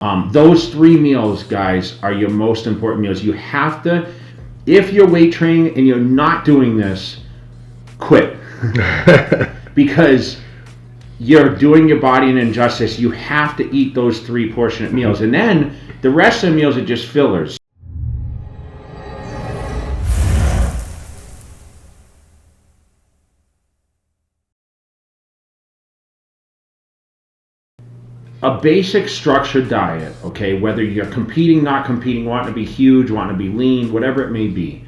Those 3 meals, guys, are your most important meals. You have to, if you're weight training and you're not doing this, quit. Because you're doing your body an injustice. You have to eat those 3 portionate meals. And then the rest of the meals are just fillers. A basic structured diet, okay, whether you're competing, not competing, wanting to be huge, wanting to be lean, whatever it may be,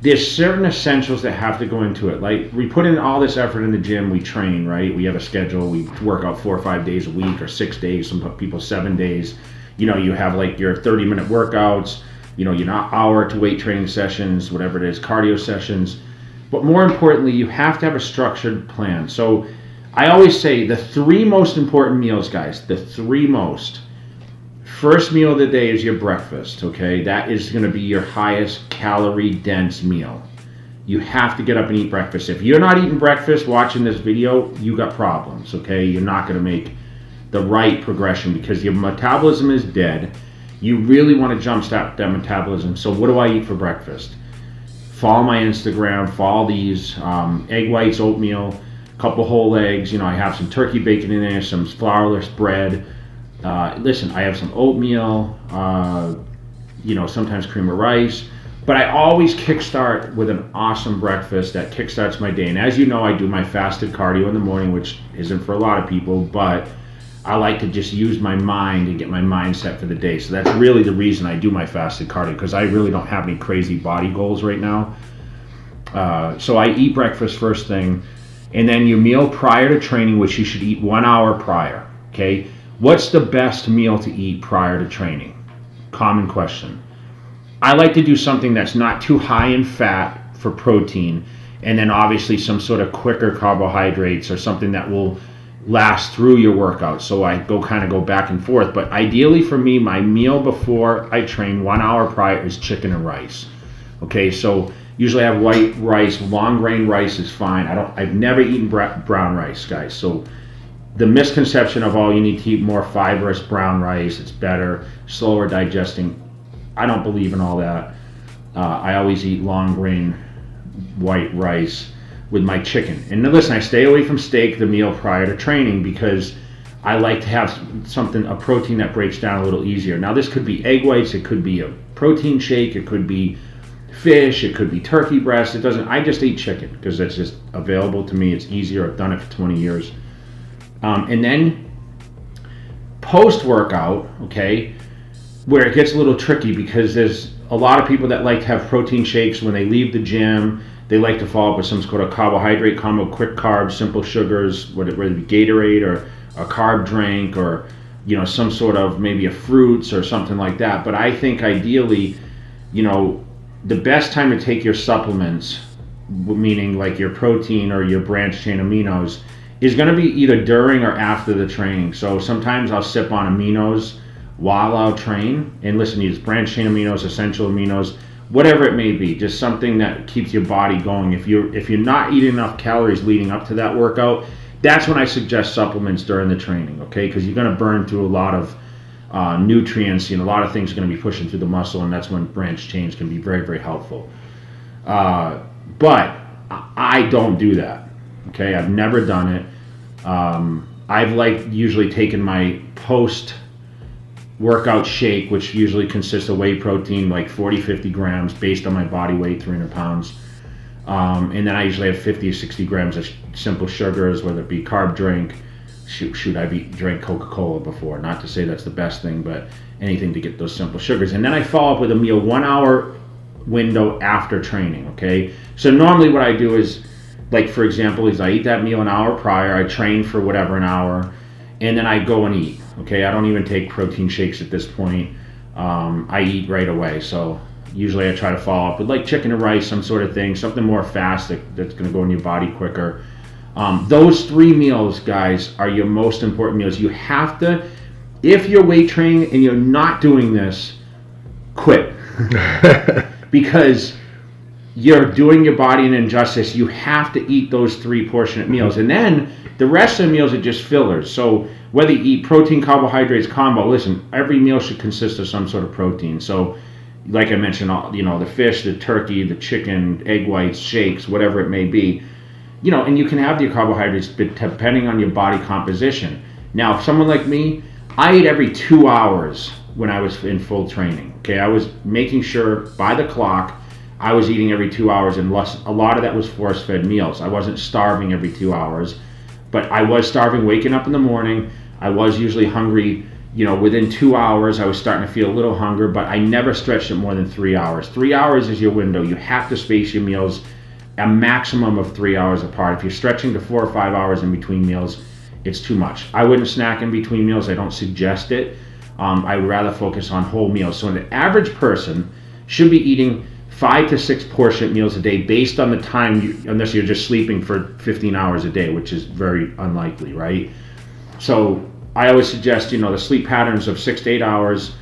there's certain essentials that have to go into it. Like, we put in all this effort in the gym, we train, right? We have a schedule, we work out 4 or 5 days a week, or 6 days, some people 7 days. You know, you have like your 30-minute workouts, you know, your hour to weight training sessions, whatever it is, cardio sessions. But more importantly, you have to have a structured plan. So I always say the 3 most important meals, guys, the 3 most. First meal of the day is your breakfast, okay? That is going to be your highest calorie dense meal. You have to get up and eat breakfast. If you're not eating breakfast watching this video, you got problems, okay? You're not going to make the right progression because your metabolism is dead. You really want to jumpstart that metabolism. So what do I eat for breakfast? Follow my Instagram, follow these egg whites, oatmeal, couple whole eggs, you know, I have some turkey bacon in there, some flourless bread. Listen, I have some oatmeal, you know, sometimes cream of rice, but I always kickstart with an awesome breakfast that kickstarts my day. And as you know, I do my fasted cardio in the morning, which isn't for a lot of people, but I like to just use my mind and get my mind set for the day. So that's really the reason I do my fasted cardio, because I really don't have any crazy body goals right now. So I eat breakfast first thing. And then your meal prior to training, which you should eat 1 hour prior, okay? What's the best meal to eat prior to training? Common question. I like to do something that's not too high in fat for protein, and then obviously some sort of quicker carbohydrates or something that will last through your workout. So I kind of go back and forth. But ideally for me, my meal before I train 1 hour prior is chicken and rice. Okay, so usually I have white rice, long grain rice is fine. I've never eaten brown rice, guys. So the misconception of, oh, you need to eat more fibrous brown rice, it's better, slower digesting. I don't believe in all that. I always eat long grain white rice with my chicken. And listen, I stay away from steak the meal prior to training because I like to have a protein that breaks down a little easier. Now this could be egg whites, it could be a protein shake, it could be fish, it could be turkey breast. I just eat chicken because it's just available to me. It's easier. I've done it for 20 years. And then post-workout, okay, where it gets a little tricky because there's a lot of people that like to have protein shakes when they leave the gym. They like to follow up with some sort of carbohydrate combo, quick carbs, simple sugars, whether it be Gatorade or a carb drink or, you know, some sort of maybe a fruits or something like that. But I think ideally, you know, the best time to take your supplements, meaning like your protein or your branched chain aminos, is going to be either during or after the training. So sometimes I'll sip on aminos while I'll train. And listen, use branched chain aminos, essential aminos, whatever it may be, just something that keeps your body going. If you're not eating enough calories leading up to that workout, that's when I suggest supplements during the training, okay? Because you're going to burn through a lot of nutrients, you know, a lot of things are going to be pushing through the muscle, and that's when branched chains can be very, very helpful. But I don't do that, okay? I've never done it. I've usually taken my post-workout shake, which usually consists of whey protein, like 40-50 grams based on my body weight, 300 pounds. And then I usually have 50 or 60 grams of simple sugars, whether it be carb drink. I've drank Coca-Cola before. Not to say that's the best thing, but anything to get those simple sugars. And then I follow up with a meal 1 hour window after training, okay? So normally what I do is, like for example, is I eat that meal an hour prior, I train for whatever an hour, and then I go and eat, okay? I don't even take protein shakes at this point. I eat right away. So usually I try to follow up with like chicken and rice, some sort of thing, something more fast that's gonna go in your body quicker. Those 3 meals, guys, are your most important meals. You have to, if you're weight training and you're not doing this, quit. Because you're doing your body an injustice. You have to eat those 3 portionate meals, and then the rest of the meals are just fillers. So whether you eat protein, carbohydrates, combo, listen, every meal should consist of some sort of protein. So like I mentioned, the fish, the turkey, the chicken, egg whites, shakes, whatever it may be, and you can have your carbohydrates depending on your body composition. Now, someone like me, I ate every 2 hours when I was in full training. Okay, I was making sure by the clock I was eating every 2 hours, and a lot of that was force-fed meals. I wasn't starving every 2 hours, but I was starving waking up in the morning. I was usually hungry, within 2 hours I was starting to feel a little hunger, but I never stretched it more than 3 hours. 3 hours is your window. You have to space your meals a maximum of 3 hours apart. If you're stretching to 4 or 5 hours in between meals, it's too much. I wouldn't snack in between meals. I don't suggest it. I would rather focus on whole meals. So an average person should be eating 5 to 6 portion meals a day based on the time, unless you're just sleeping for 15 hours a day, which is very unlikely, right? So I always suggest, the sleep patterns of 6 to 8 hours,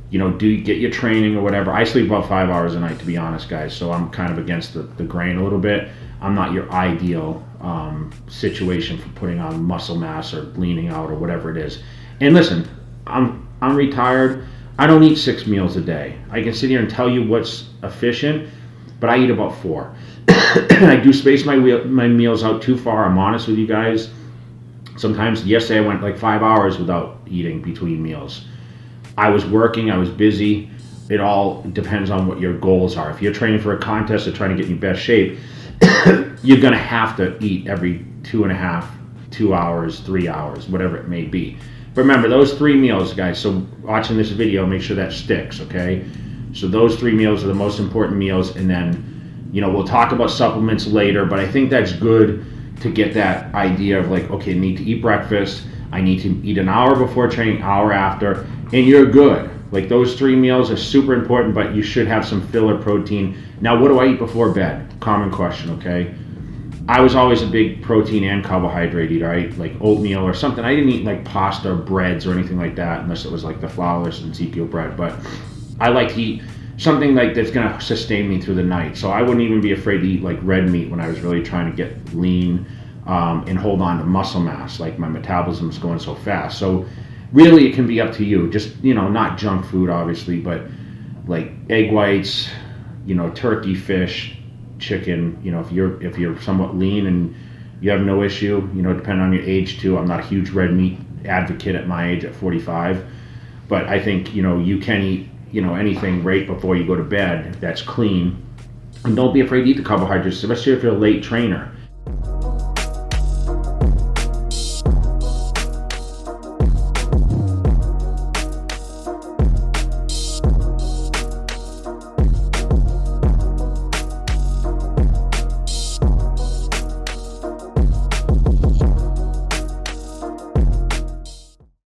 get your training or whatever. I sleep about 5 hours a night, to be honest, guys. So I'm kind of against the grain a little bit. I'm not your ideal situation for putting on muscle mass or leaning out or whatever it is. And listen, I'm retired. I don't eat 6 meals a day. I can sit here and tell you what's efficient, but I eat about 4. I do space my meals out too far. I'm honest with you guys. Sometimes, yesterday I went like 5 hours without eating between meals. I was working, I was busy. It all depends on what your goals are. If you're training for a contest or trying to get in your best shape, you're going to have to eat every 2.5, 2 hours, 3 hours, whatever it may be. But remember, those 3 meals, guys, so watching this video, make sure that sticks, okay? So those 3 meals are the most important meals, and then, we'll talk about supplements later, but I think that's good to get that idea of like, okay, I need to eat breakfast, I need to eat an hour before training, hour after, and you're good. Like those 3 meals are super important, but you should have some filler protein. Now, what do I eat before bed? Common question, okay? I was always a big protein and carbohydrate eater, right? Like oatmeal or something. I didn't eat like pasta or breads or anything like that, unless it was like the flourless and Ezekiel bread. But I like to eat something like that's going to sustain me through the night. So I wouldn't even be afraid to eat like red meat when I was really trying to get lean and hold on to muscle mass. Like my metabolism is going so fast. So really, it can be up to you. Just, not junk food, obviously, but like egg whites, turkey, fish, chicken. If you're somewhat lean and you have no issue, depending on your age too. I'm not a huge red meat advocate at my age at 45, but I think you can eat anything right before you go to bed that's clean, and don't be afraid to eat the carbohydrates, especially if you're a late trainer.